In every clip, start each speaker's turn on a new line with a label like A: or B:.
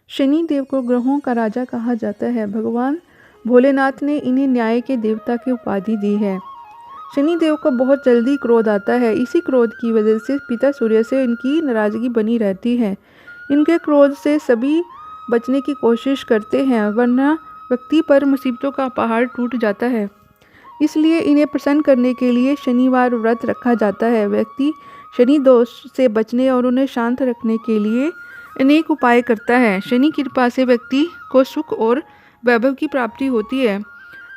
A: शनि देव को ग्रहों का राजा कहा जाता है। भगवान भोलेनाथ ने इन्हें न्याय के देवता की उपाधि दी है। शनि देव को बहुत जल्दी क्रोध आता है। इसी क्रोध की वजह से पिता सूर्य से इनकी नाराजगी बनी रहती है। इनके क्रोध से सभी बचने की कोशिश करते हैं, वरना व्यक्ति पर मुसीबतों का पहाड़ टूट जाता है। इसलिए इन्हें प्रसन्न करने के लिए शनिवार व्रत रखा जाता है। व्यक्ति शनि दोष से बचने और उन्हें शांत रखने के लिए अनेक उपाय करता है। शनि की कृपा से व्यक्ति को सुख और वैभव की प्राप्ति होती है।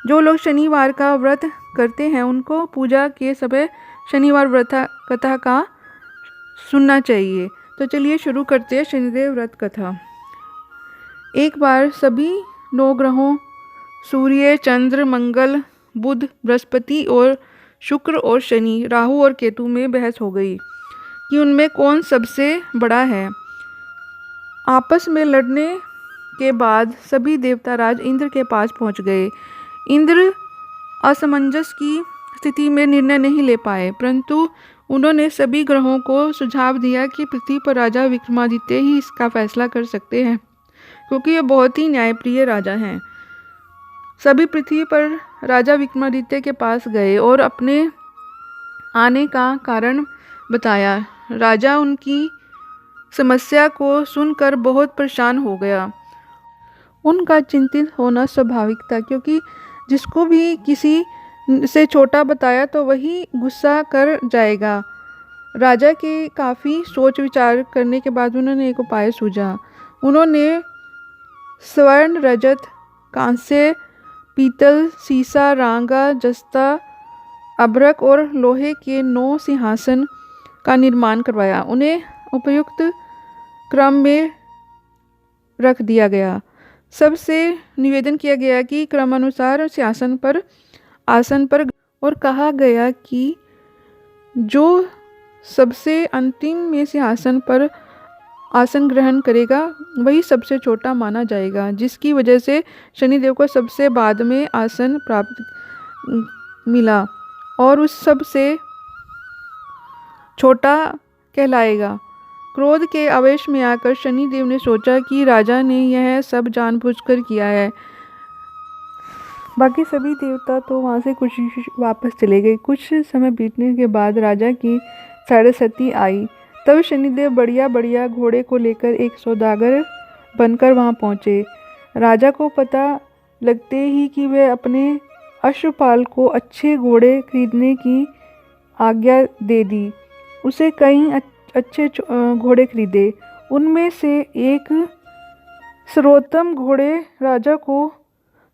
A: जो लोग शनिवार का व्रत करते हैं उनको पूजा के समय शनिवार व्रत कथा का सुनना चाहिए। तो चलिए शुरू करते हैं शनिदेव व्रत कथा। एक बार सभी 9 ग्रहों सूर्य, चंद्र, मंगल, बुध, बृहस्पति और शुक्र और शनि, राहु और केतु में बहस हो गई कि उनमें कौन सबसे बड़ा है। आपस में लड़ने के बाद सभी देवताराज इंद्र के पास पहुंच गए। इंद्र असमंजस की स्थिति में निर्णय नहीं ले पाए, परंतु उन्होंने सभी ग्रहों को सुझाव दिया कि पृथ्वी पर राजा विक्रमादित्य ही इसका फैसला कर सकते हैं, क्योंकि ये बहुत ही न्यायप्रिय राजा हैं। सभी पृथ्वी पर राजा विक्रमादित्य के पास गए और अपने आने का कारण बताया। राजा उनकी समस्या को सुनकर बहुत परेशान हो गया। उनका चिंतित होना स्वाभाविक था, क्योंकि जिसको भी किसी से छोटा बताया तो वही गुस्सा कर जाएगा। राजा के काफ़ी सोच विचार करने के बाद उन्होंने एक उपाय सूझा। उन्होंने स्वर्ण, रजत, कांस्य, पीतल, सीसा, रांगा, जस्ता, अभ्रक और लोहे के 9 सिंहासन का निर्माण करवाया। उन्हें उपयुक्त क्रम में रख दिया गया। सबसे निवेदन किया गया कि क्रमानुसार सिंहासन पर आसन पर, और कहा गया कि जो सबसे अंतिम में सिंहासन पर आसन ग्रहण करेगा वही सबसे छोटा माना जाएगा, जिसकी वजह से शनिदेव को सबसे बाद में आसन प्राप्त मिला और उस सबसे छोटा कहलाएगा। क्रोध के आवेश में आकर शनिदेव ने सोचा कि राजा ने यह सब जानबूझकर किया है। बाकी सभी देवता तो वहाँ से खुशी वापस चले गए। कुछ समय बीतने के बाद राजा की साढ़े आई। तब शनिदेव बढ़िया घोड़े को लेकर एक सौदागर बनकर वहाँ पहुँचे। राजा को पता लगते ही कि वह अपने अश्वपाल को अच्छे घोड़े खरीदने की आज्ञा दे दी। उसे कई अच्छे घोड़े खरीदे। उनमें से एक सर्वोत्तम घोड़े राजा को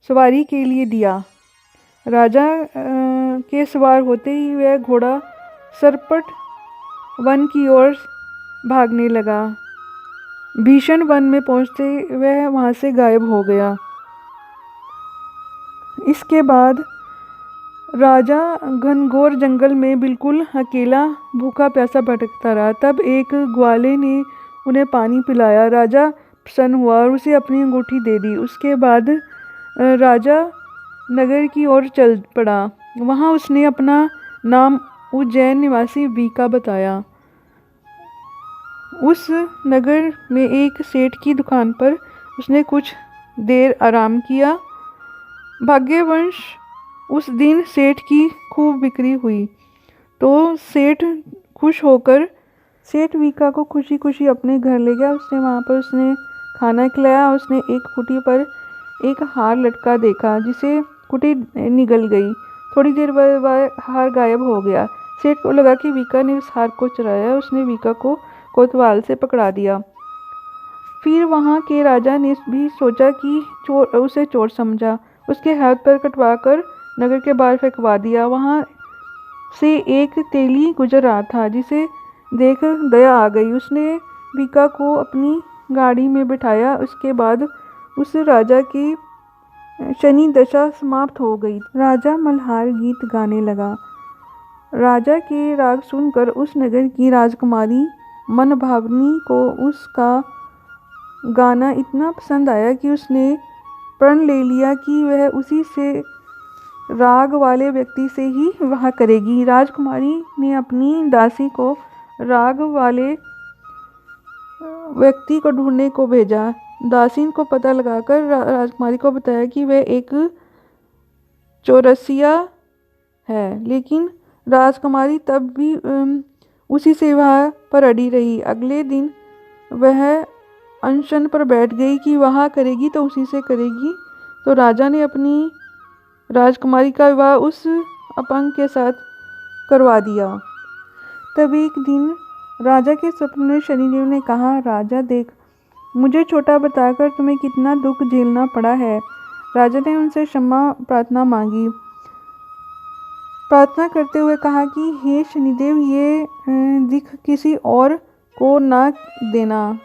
A: सवारी के लिए दिया। राजा के सवार होते ही वह घोड़ा सरपट वन की ओर भागने लगा। भीषण वन में पहुंचते वह वहां से गायब हो गया। इसके बाद राजा घनघोर जंगल में बिल्कुल अकेला भूखा प्यासा भटकता रहा। तब एक ग्वाले ने उन्हें पानी पिलाया। राजा प्रसन्न हुआ और उसे अपनी अंगूठी दे दी। उसके बाद राजा नगर की ओर चल पड़ा। वहाँ उसने अपना नाम उज्जैन निवासी बीका बताया। उस नगर में एक सेठ की दुकान पर उसने कुछ देर आराम किया। भाग्यवश उस दिन सेठ की खूब बिक्री हुई, तो सेठ खुश होकर सेठ बीका को खुशी खुशी अपने घर ले गया। उसने वहाँ पर उसने खाना खिलाया। उसने एक कुटी पर एक हार लटका देखा, जिसे कुटी निगल गई। थोड़ी देर बाद वह हार गायब हो गया। सेठ को लगा कि बीका ने उस हार को चुराया। उसने बीका को कोतवाल से पकड़ा दिया। फिर वहाँ के राजा ने भी सोचा कि उसे चोर समझा। उसके हाथ पर कटवाकर नगर के बाहर फेंकवा दिया। वहाँ से एक तेली गुजर रहा था, जिसे देख दया आ गई। उसने बीका को अपनी गाड़ी में बिठाया। उसके बाद उस राजा की शनि दशा समाप्त हो गई। राजा मल्हार गीत गाने लगा। राजा के राग सुनकर उस नगर की राजकुमारी मनभावनी को उसका गाना इतना पसंद आया कि उसने प्रण ले लिया कि वह उसी से राग वाले व्यक्ति से ही विवाह करेगी। राजकुमारी ने अपनी दासी को राग वाले व्यक्ति को ढूंढने को भेजा। दासीन को पता लगाकर राजकुमारी को बताया कि वह एक चौरसिया है, लेकिन राजकुमारी तब भी उसी सेवा पर अड़ी रही। अगले दिन वह अनशन पर बैठ गई कि वहाँ करेगी तो उसी से करेगी। तो राजा ने अपनी राजकुमारी का विवाह उस अपंग के साथ करवा दिया। तब एक दिन राजा के स्वप्न में शनिदेव ने कहा, राजा देख, मुझे छोटा बताकर तुम्हें कितना दुख झेलना पड़ा है। राजा ने उनसे क्षमा प्रार्थना मांगी, प्रार्थना करते हुए कहा कि हे शनिदेव, ये दिख किसी और को ना देना।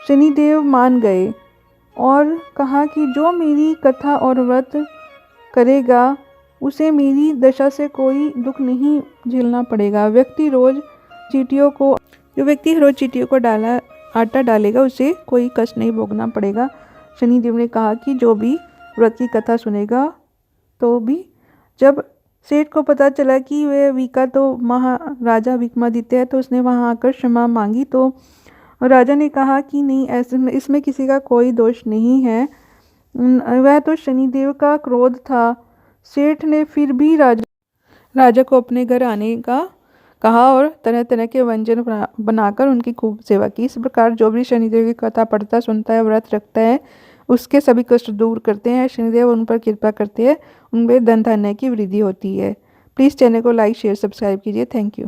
A: शनिदेव मान गए और कहा कि जो मेरी कथा और व्रत करेगा उसे मेरी दशा से कोई दुख नहीं झेलना पड़ेगा। जो व्यक्ति रोज चींटियों को आटा डालेगा उसे कोई कष्ट नहीं भोगना पड़ेगा। शनिदेव ने कहा कि जो भी व्रत की कथा सुनेगा तो भी। जब सेठ को पता चला कि वह वीका तो महाराजा विक्रमादित्य है, तो उसने वहां आकर क्षमा मांगी। तो राजा ने कहा कि नहीं, ऐसे इसमें किसी का कोई दोष नहीं है, वह तो शनिदेव का क्रोध था। सेठ ने फिर भी राजा को अपने घर आने का कहा और तरह तरह के व्यंजन बनाकर उनकी खूब सेवा की। इस प्रकार जो भी शनिदेव की कथा पढ़ता, सुनता है, व्रत रखता है, उसके सभी कष्ट दूर करते हैं। शनिदेव उन पर कृपा करते हैं, उनमें धन धान्य की वृद्धि होती है। प्लीज़ चैनल को लाइक, शेयर, सब्सक्राइब कीजिए। Thank you.